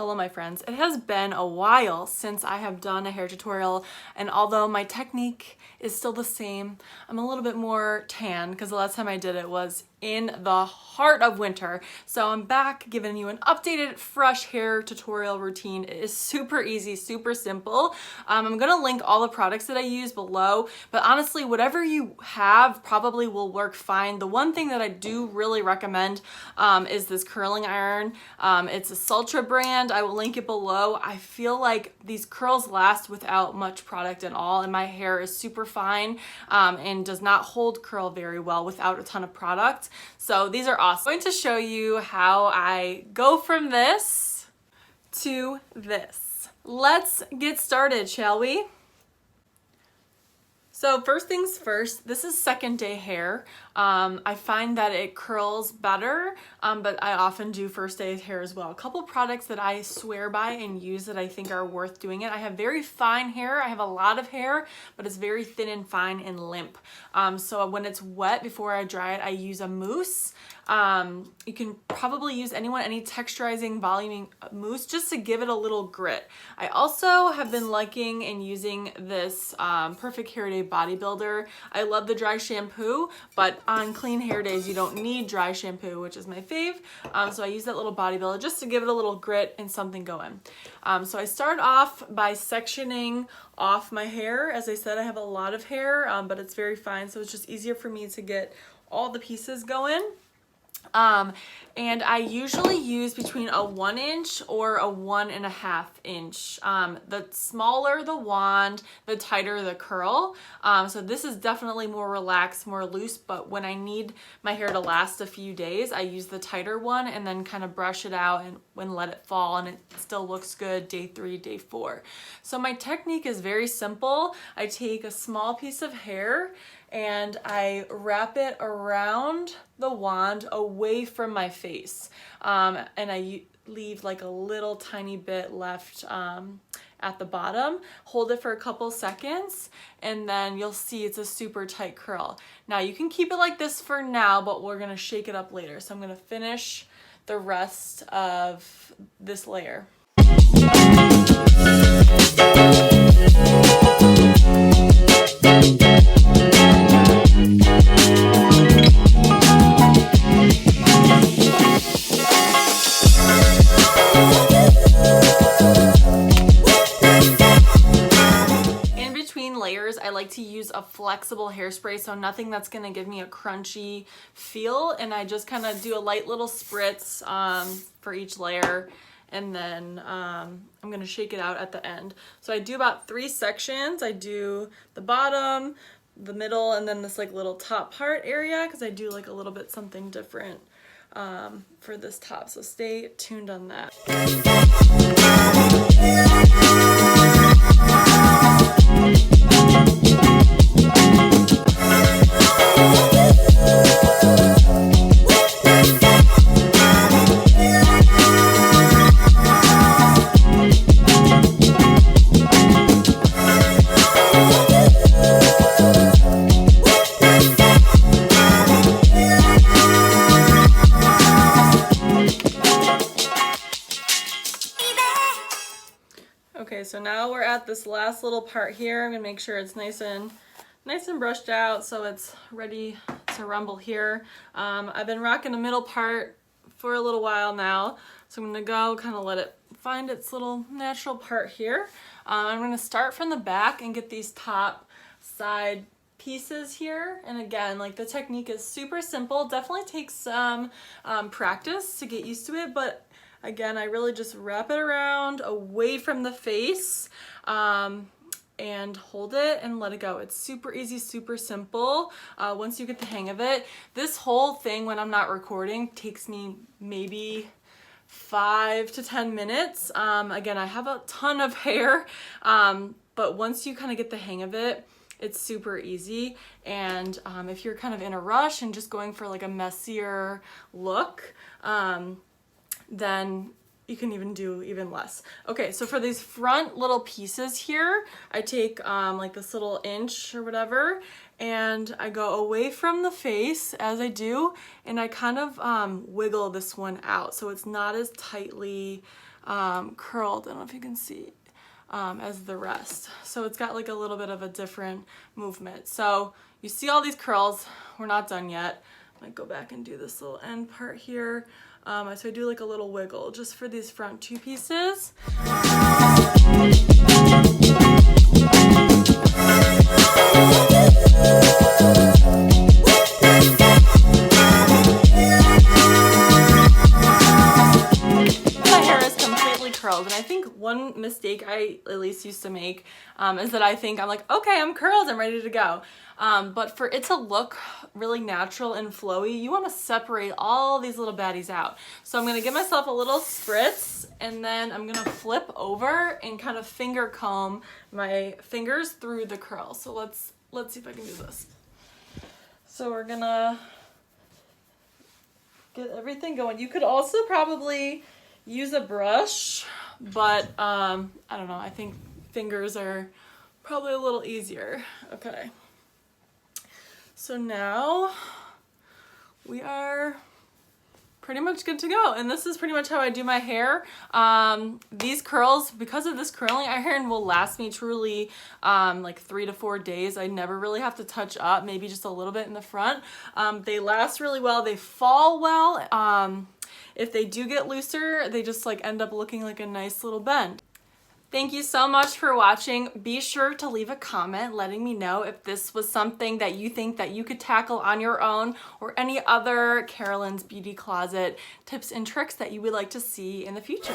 Hello my friends, it has been a while since I have done a hair tutorial, and although my technique is still the same, I'm a little bit more tan because the last time I did it was in the heart of winter. So I'm back giving you an updated fresh hair tutorial routine. It is super easy, super simple. I'm gonna link all the products that I use below, but honestly whatever you have probably will work fine. The one thing that I do really recommend is this curling iron. It's a Sultra brand. I will link it below. I feel like these curls last without much product at all, and my hair is super fine and does not hold curl very well without a ton of product. So these are awesome. I'm going to show you how I go from this to this. Let's get started, shall we? So first things first, this is second day hair. I find that it curls better, but I often do first day hair as well. A couple products that I swear by and use that I think are worth doing it. I have very fine hair. I have a lot of hair, but it's very thin and fine and limp. So when it's wet before I dry it, I use a mousse. You can probably use any texturizing, voluming mousse just to give it a little grit. I also have been liking and using this Perfect Hair Day Bodybuilder. I love the dry shampoo, but on clean hair days you don't need dry shampoo, which is my fave. So I use that little Bodybuilder just to give it a little grit and something going. So I start off by sectioning off my hair. As I said, I have a lot of hair, but it's very fine, so it's just easier for me to get all the pieces going. And I usually use between a 1 inch or a 1.5 inch. The smaller the wand, the tighter the curl. So this is definitely more relaxed, more loose, but when I need my hair to last a few days, I use the tighter one and then kind of brush it out and let it fall, and it still looks good day 3, day 4. So my technique is very simple. I take a small piece of hair and I wrap it around the wand away from my face. And I leave like a little tiny bit left at the bottom. Hold it for a couple seconds, and then you'll see it's a super tight curl. Now you can keep it like this for now, but we're gonna shake it up later. So I'm gonna finish the rest of this layer. I like to use a flexible hairspray, so nothing that's going to give me a crunchy feel, and I just kind of do a light little spritz for each layer, and then I'm going to shake it out at the end. So I do about 3 sections. I do the bottom, the middle, and then this like little top part area, because I do like a little bit something different for this top, so stay tuned on that. Okay, so now we're at this last little part here. I'm gonna make sure it's nice and brushed out so it's ready to rumble here. I've been rocking the middle part for a little while now, so I'm gonna go kind of let it find its little natural part here. I'm gonna start from the back and get these top side pieces here, and again, like, the technique is super simple. Definitely takes some practice to get used to it, but again, I really just wrap it around away from the face and hold it and let it go. It's super easy, super simple once you get the hang of it. This whole thing, when I'm not recording, takes me maybe 5 to 10 minutes. Again, I have a ton of hair, but once you kind of get the hang of it, it's super easy. And if you're kind of in a rush and just going for like a messier look, then you can even do even less. Okay, so for these front little pieces here, I take like this little inch or whatever, and I go away from the face as I do, and I kind of wiggle this one out so it's not as tightly curled, I don't know if you can see, as the rest. So it's got like a little bit of a different movement. So you see all these curls, we're not done yet. I might go back and do this little end part here. So I do like a little wiggle just for these front two pieces. Curled, and I think one mistake I at least used to make is that I think I'm like, okay, I'm curled, I'm ready to go. But for it to look really natural and flowy, you want to separate all these little baddies out. So I'm going to give myself a little spritz, and then I'm going to flip over and kind of finger comb my fingers through the curl. So let's see if I can do this. So we're gonna get everything going. You could also probably use a brush, but I don't know, I think fingers are probably a little easier. Okay, so now we are pretty much good to go, and this is pretty much how I do my hair. These curls, because of this curling iron, will last me truly like 3 to 4 days. I never really have to touch up, maybe just a little bit in the front. They last really well, they fall well. If they do get looser, they just like end up looking like a nice little bend. Thank you so much for watching. Be sure to leave a comment letting me know if this was something that you think that you could tackle on your own, or any other Carolyn's Beauty Closet tips and tricks that you would like to see in the future.